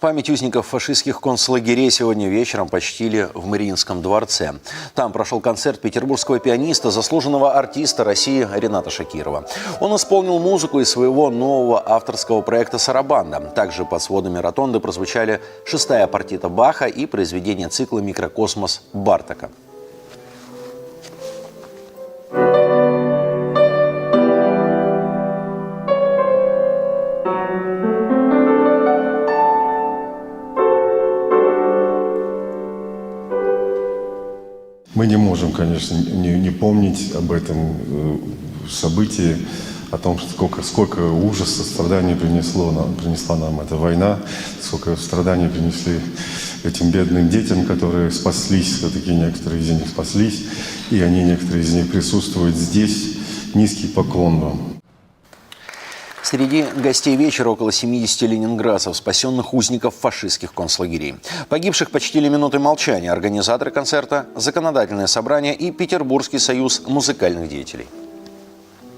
Память узников фашистских концлагерей сегодня вечером почтили в Мариинском дворце. Там прошел концерт петербургского пианиста, заслуженного артиста России Рената Шакирова. Он исполнил музыку из своего нового авторского проекта «Сарабанда». Также под сводами ротонды прозвучали 6-я партита Баха и произведение цикла «Микрокосмос» Бартака. Мы не можем, конечно, не помнить об этом событии, о том, сколько ужаса, страданий принесла нам эта война, сколько страданий принесли этим бедным детям, которые спаслись, все-таки некоторые из них спаслись, и некоторые из них присутствуют здесь. Низкий поклон вам. Среди гостей вечера около 70 ленинградцев, спасенных узников фашистских концлагерей. Погибших почтили минутой молчания организаторы концерта, законодательное собрание и Петербургский союз музыкальных деятелей.